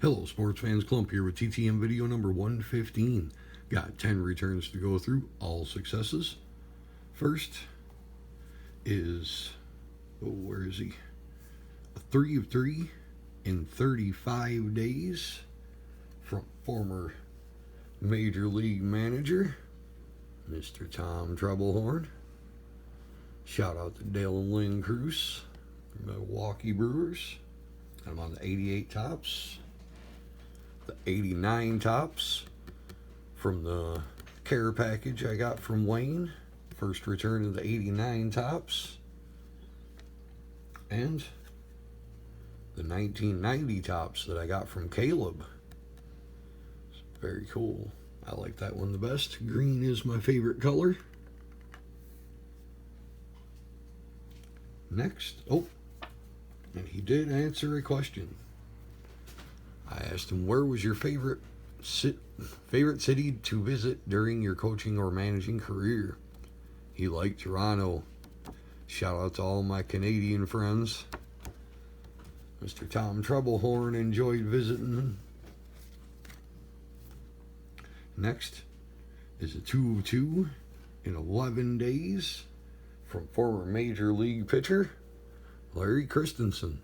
Hello sports fans, Clump here with TTM video number 115. Got 10 returns to go through, all successes. First is, where is he? A 3 of 3 in 35 days from former Major League manager, Mr. Tom Troublehorn. Shout out to Dale and Lynn Cruz, Milwaukee Brewers. I'm on the 88 tops. The 89 tops from the care package I got from Wayne. First return of the 89 tops. And the 1990 tops that I got from Caleb. It's very cool. I like that one the best. Green is my favorite color. Next, and he did answer a question. I asked him, where was your favorite city to visit during your coaching or managing career? He liked Toronto. Shout out to all my Canadian friends. Mr. Tom Troublehorn enjoyed visiting. Next is a 2 of 2 in 11 days from former Major League pitcher Larry Christensen.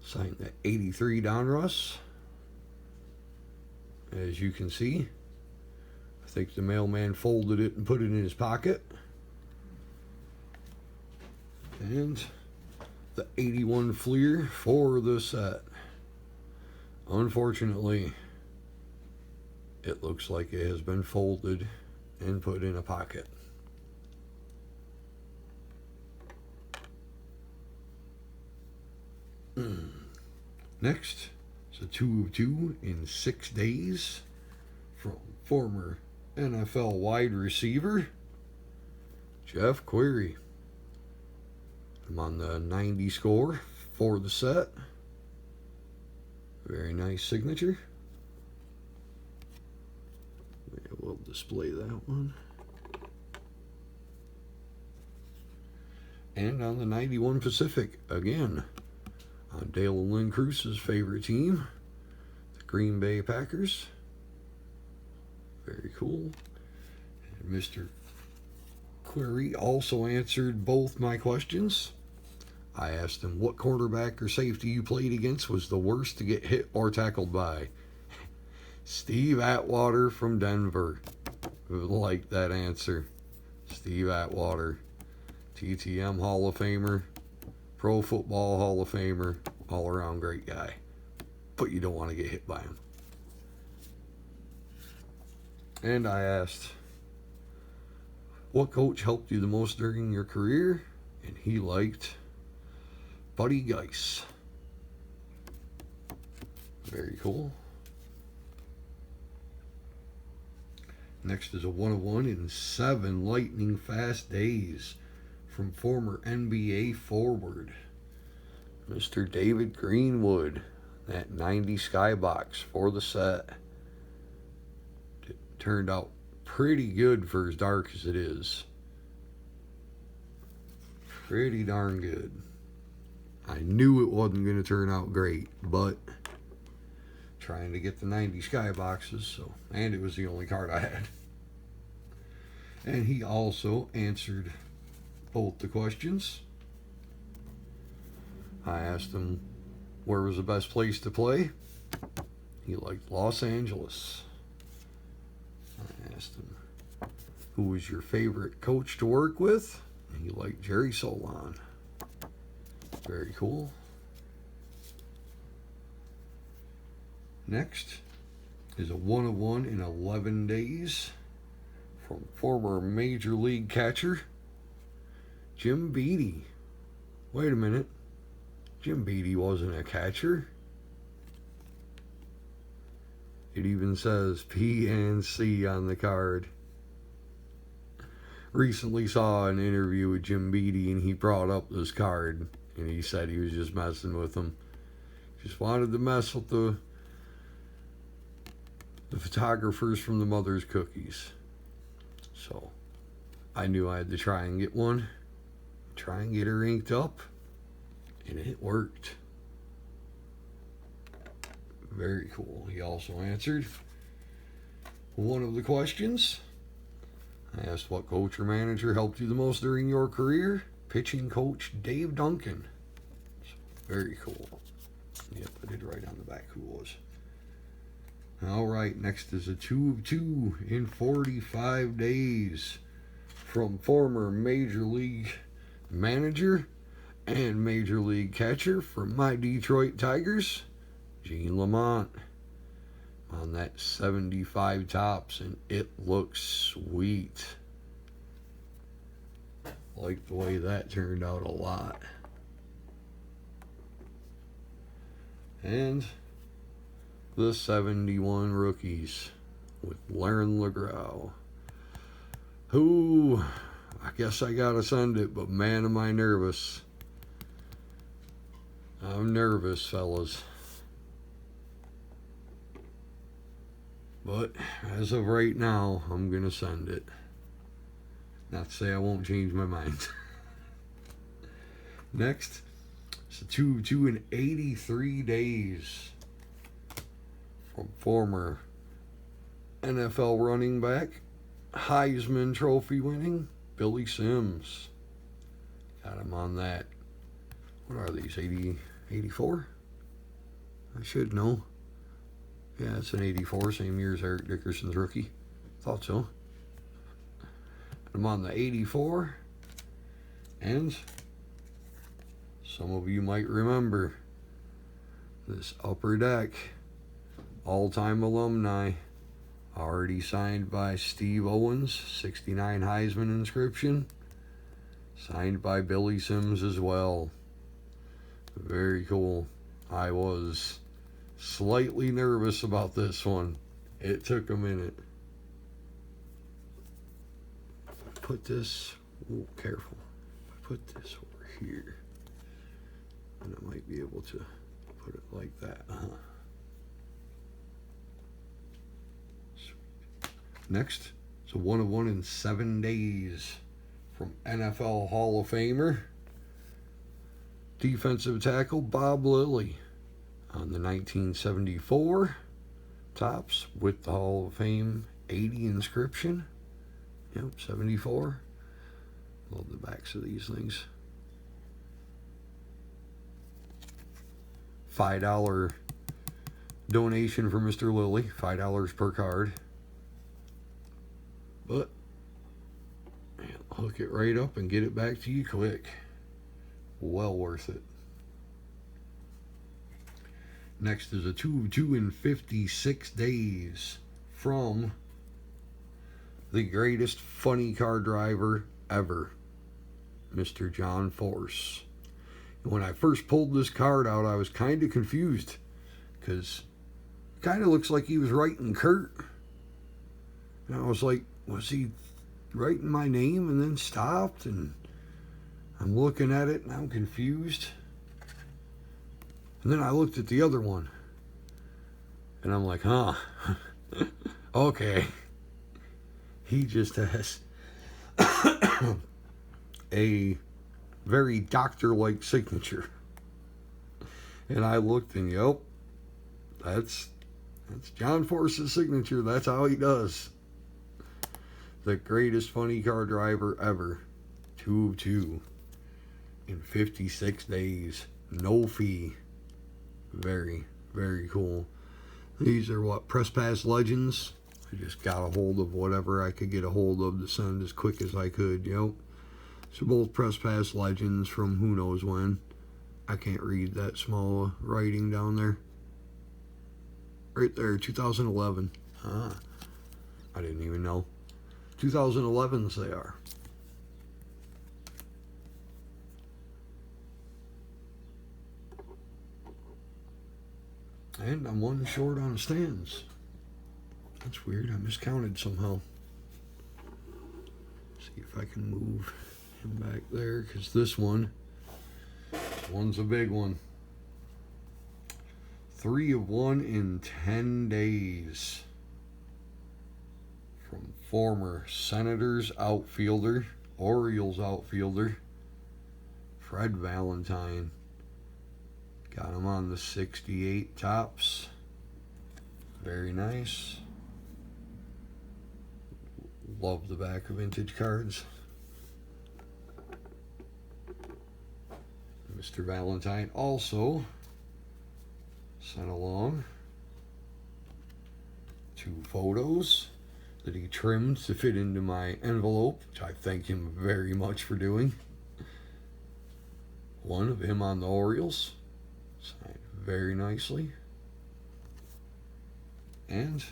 Signed that 83 Donruss. As you can see, I think the mailman folded it and put it in his pocket. And the 81 Fleer for the set. Unfortunately, it looks like it has been folded and put in a pocket. Next is a 2 of 2 in 6 days from former NFL wide receiver Jeff Query. I'm on the 90 score for the set. Very nice signature. We'll display that one. And on the 91 Pacific again. On Dale and Lynn Cruz's favorite team, the Green Bay Packers. Very cool. And Mr. Query also answered both my questions. I asked him what quarterback or safety you played against was the worst to get hit or tackled by. Steve Atwater from Denver. Like that answer. Steve Atwater, TTM Hall of Famer. Pro Football Hall of Famer, all-around great guy. But you don't want to get hit by him. And I asked, what coach helped you the most during your career? And he liked Buddy Geis. Very cool. Next is a 1 of 1 in 7 lightning fast days from former NBA forward, Mr. David Greenwood. That 90 skybox for the set. It turned out pretty good for as dark as it is. Pretty darn good. I knew it wasn't going to turn out great, but trying to get the 90 skyboxes, and it was the only card I had. And he also answered both the questions. I asked him where was the best place to play. He liked Los Angeles. I asked him who was your favorite coach to work with, and he liked Jerry Solon. Very cool. Next is a 1 of 1 in 11 days from former Major League catcher Jim Beatty. Wait a minute. Jim Beatty wasn't a catcher. It even says PNC on the card. Recently saw an interview with Jim Beatty and he brought up this card and he said he was just messing with him. Just wanted to mess with the photographers from the Mother's Cookies. So I knew I had to try and get one. Try and get her inked up, and it worked. Very cool. He also answered one of the questions. I asked what coach or manager helped you the most during your career. Pitching coach Dave Duncan. So, very cool. Yep, I did write on the back who it was. All right, next is a 2 of 2 in 45 days from former Major League manager and Major League catcher for my Detroit Tigers, Gene Lamont. On that 75 tops, and it looks sweet. Like the way that turned out a lot. And the 71 rookies with Lauren LeGros, who I guess I gotta send it, but man am I nervous. I'm nervous, fellas. But as of right now, I'm gonna send it. Not to say I won't change my mind. Next, it's a 2 of 2 in 83 days from former NFL running back, Heisman Trophy winning Billy Sims. Got him on that. What are these? 84? I should know. Yeah, it's an 84, same year as Eric Dickerson's rookie. Thought so. I'm on the 84. And some of you might remember this Upper Deck all-time alumni, already signed by Steve Owens, 69 Heisman inscription, signed by Billy Sims as well. Very cool. I was slightly nervous about this one. It took a minute. Put this, careful. I put this over here, and I might be able to put it like that. Next, it's a 1 of 1 in 7 days from NFL Hall of Famer, defensive tackle Bob Lilly on the 1974 tops with the Hall of Fame 80 inscription. Yep, 74. Love the backs of these things. $5 donation for Mr. Lilly, $5 per card. But hook it right up and get it back to you quick. Well worth it. Next is a 2 of 2 in 56 days from the greatest funny car driver ever, Mr. John Force. And when I first pulled this card out, I was kind of confused because it kind of looks like he was writing Kurt. And I was like, was he writing my name and then stopped? And I'm looking at it and I'm confused. And then I looked at the other one and I'm like, huh, okay. He just has a very doctor-like signature. And I looked and, yep, that's John Force's signature. That's how he does. The greatest funny car driver ever. 2 of 2 in 56 days. No fee. Very, very cool. These are what? Press Pass Legends. I just got a hold of whatever I could get a hold of to send as quick as I could. Yep. So both Press Pass Legends from who knows when. I can't read that small writing down there. Right there, 2011. I didn't even know. 2011s they are. And I'm one short on stands. That's weird. I miscounted somehow. See if I can move him back there, because this one's a big one. 3 of 1 in 10 days. From former Senators outfielder, Orioles outfielder, Fred Valentine. Got him on the 68 tops. Very nice. Love the back of vintage cards. Mr. Valentine also sent along 2 photos that he trimmed to fit into my envelope, which I thank him very much for doing. One of him on the Orioles, signed very nicely. And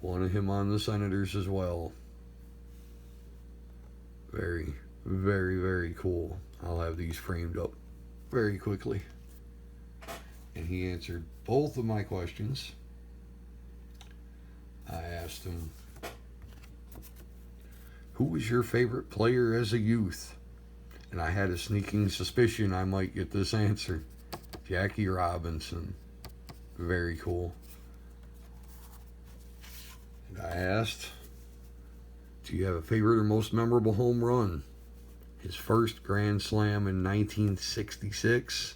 one of him on the Senators as well. Very, very, very cool. I'll have these framed up very quickly. And he answered both of my questions. I asked him, who was your favorite player as a youth? And I had a sneaking suspicion I might get this answer. Jackie Robinson. Very cool. And I asked, do you have a favorite or most memorable home run? His first Grand Slam in 1966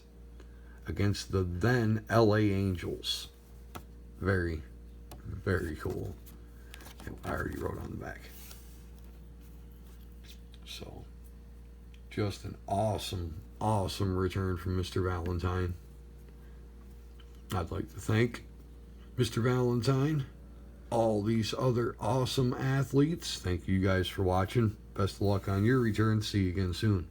against the then LA Angels. Very, very cool. I already wrote on the back. So, just an awesome, awesome return from Mr. Valentine. I'd like to thank Mr. Valentine, all these other awesome athletes. Thank you guys for watching. Best of luck on your return. See you again soon.